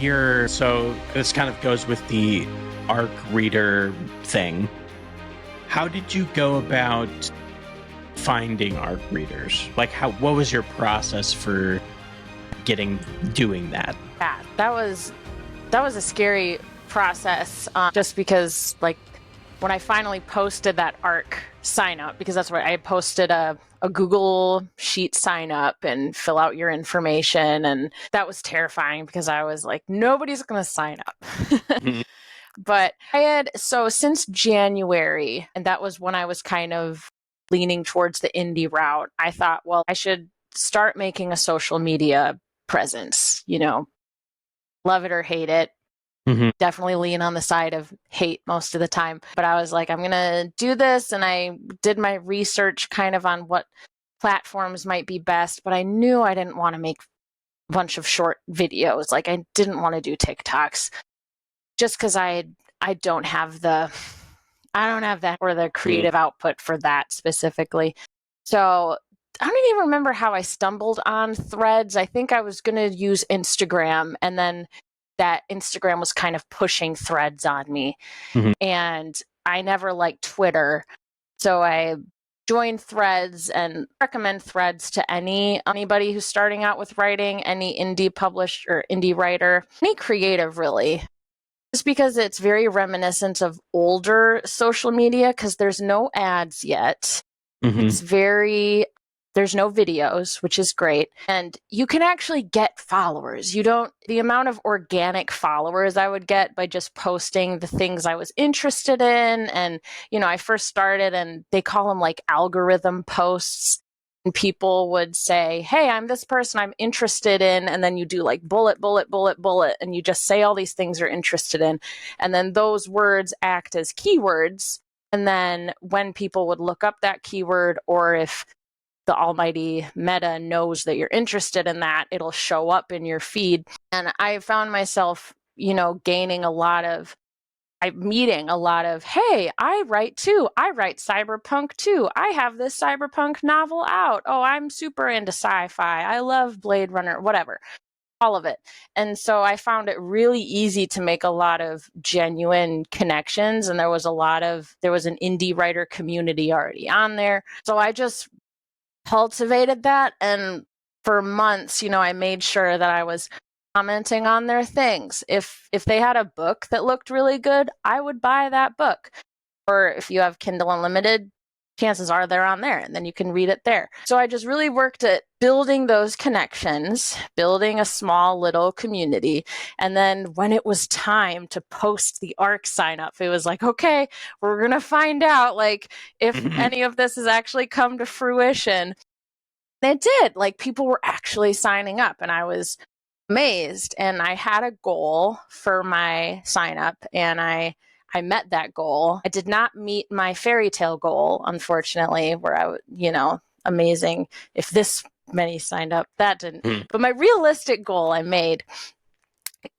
So this kind of goes with the ARC reader thing. How did you go about finding ARC readers? Like, what was your process for doing that? Yeah, that was a scary process, just because, like, when I finally posted that ARC sign up, because that's what I posted a Google Sheet sign up and fill out your information, and that was terrifying because I was like, nobody's going to sign up. Mm-hmm. But since January, and that was when I was kind of leaning towards the indie route, I thought, well, I should start making a social media presence, love it or hate it. Mm-hmm. Definitely lean on the side of hate most of the time. But I was like, I'm going to do this. And I did my research kind of on what platforms might be best. But I knew I didn't want to make a bunch of short videos. Like, I didn't want to do TikToks just because I don't have that or the creative output for that specifically. So I don't even remember how I stumbled on Threads. I think I was going to use Instagram, and then that Instagram was kind of pushing Threads on me. Mm-hmm. And I never liked Twitter. So I joined Threads and recommend Threads to anybody who's starting out with writing, any indie published or indie writer, any creative really. Just because it's very reminiscent of older social media, because there's no ads yet. Mm-hmm. There's no videos, which is great. And you can actually get followers. The amount of organic followers I would get by just posting the things I was interested in. And, I first started, and they call them like algorithm posts. And people would say, hey, I'm this person I'm interested in. And then you do like bullet, bullet, bullet, bullet. And you just say all these things you're interested in. And then those words act as keywords. And then when people would look up that keyword, or if the almighty Meta knows that you're interested in that, it'll show up in your feed. And I found myself, meeting a lot of, hey, I write too. I write cyberpunk too. I have this cyberpunk novel out. Oh, I'm super into sci-fi. I love Blade Runner, whatever, all of it. And so I found it really easy to make a lot of genuine connections. And there was an indie writer community already on there. So I just cultivated that, and for months, I made sure that I was commenting on their things. If they had a book that looked really good, I would buy that book. Or if you have Kindle Unlimited, chances are they're on there, and then you can read it there. So I just really worked at building those connections, building a small little community. And then when it was time to post the ARC sign up, it was like, okay, we're going to find out like if any of this has actually come to fruition. It did. Like, people were actually signing up, and I was amazed. And I had a goal for my sign up, and I met that goal. I did not meet my fairy tale goal, unfortunately, where amazing if this many signed up. That didn't. But my realistic goal I made.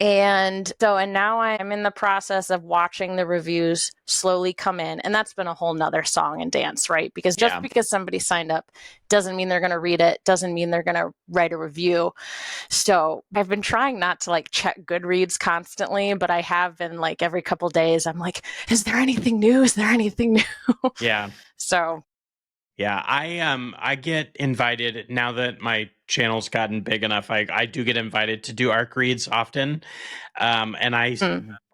And now I'm in the process of watching the reviews slowly come in. And that's been a whole nother song and dance, right? Because because somebody signed up doesn't mean they're going to read it, doesn't mean they're going to write a review. So I've been trying not to like check Goodreads constantly, but I have been like every couple days, I'm like, is there anything new? Is there anything new? Yeah. So. Yeah, I get invited now that my channel's gotten big enough. I do get invited to do ARC reads often, and I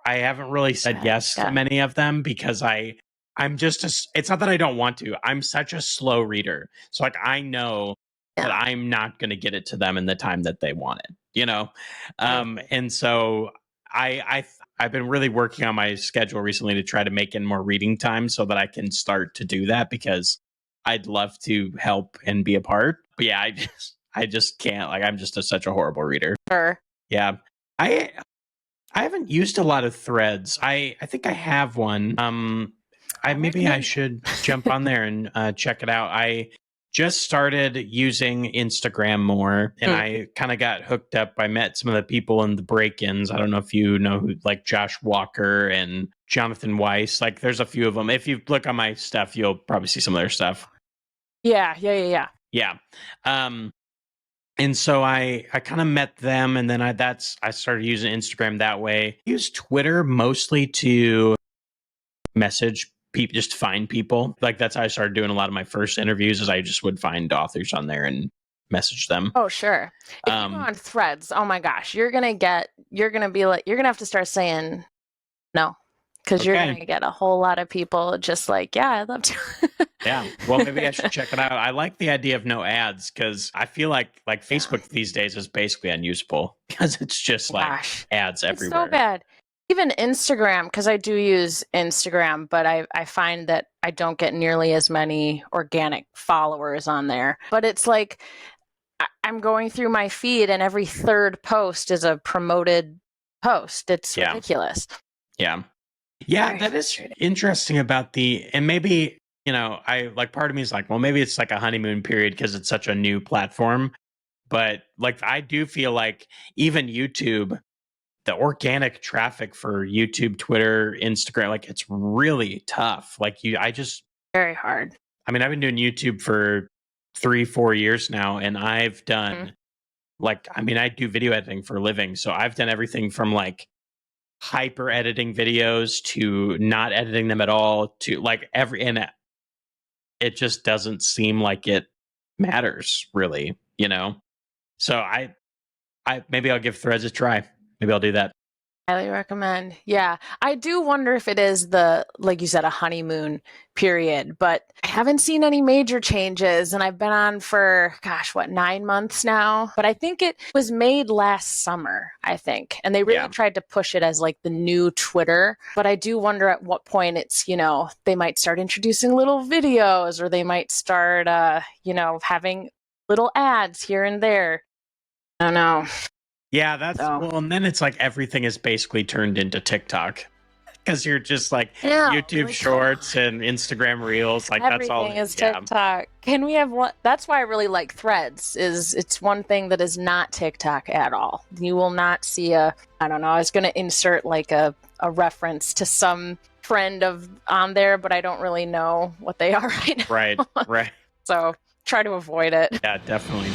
haven't really said yes to many of them because I'm just it's not that I don't want to. I'm such a slow reader, so like I know that I'm not going to get it to them in the time that they want it, and so I've been really working on my schedule recently to try to make in more reading time so that I can start to do that, because I'd love to help and be a part. But yeah, I just can't. Like, I'm just such a horrible reader. Sure. Yeah. I haven't used a lot of Threads. I think I have one. I should jump on there and check it out. I just started using Instagram more, and I kind of got hooked up. I met some of the people in the break-ins. I don't know if you know who, like Josh Walker and Jonathan Weiss. Like, there's a few of them. If you look on my stuff, you'll probably see some of their stuff. Yeah. Yeah. And so I kind of met them, and then I started using Instagram that way. I use Twitter mostly to message people, just find people. Like that's how I started doing a lot of my first interviews, is I just would find authors on there and message them. Oh, sure. If you go on Threads, oh my gosh, you're gonna have to start saying no, because you're gonna get a whole lot of people just like, yeah, I'd love to. Yeah, well, maybe I should check it out. I like the idea of no ads, because I feel like Facebook these days is basically unusable, because it's just like ads everywhere. It's so bad. Even Instagram, because I do use Instagram, but I find that I don't get nearly as many organic followers on there. But it's like I'm going through my feed and every third post is a promoted post. It's ridiculous. Yeah. Yeah, that is interesting about and maybe, I like, part of me is like, well, maybe it's like a honeymoon period because it's such a new platform. But like, I do feel like even YouTube, the organic traffic for YouTube, Twitter, Instagram, like it's really tough. Like very hard. I mean, I've been doing YouTube for 3-4 years now, and I've done I do video editing for a living. So I've done everything from like hyper editing videos to not editing them at all to like and it just doesn't seem like it matters really, So I maybe I'll give Threads a try. Maybe I'll do that. Highly recommend. Yeah. I do wonder if it is like you said, a honeymoon period, but I haven't seen any major changes, and I've been on for, 9 months now, but I think it was made last summer, I think. And they really tried to push it as like the new Twitter, but I do wonder at what point it's, they might start introducing little videos, or they might start, having little ads here and there. I don't know. Yeah, well, and then it's like everything is basically turned into TikTok, because you're just like YouTube Shorts and Instagram Reels, like everything that's all. Everything is TikTok. Can we have one? That's why I really like Threads. It's one thing that is not TikTok at all. You will not see I don't know. I was going to insert like a reference to some friend on there, but I don't really know what they are right now. Right. So try to avoid it. Yeah, definitely.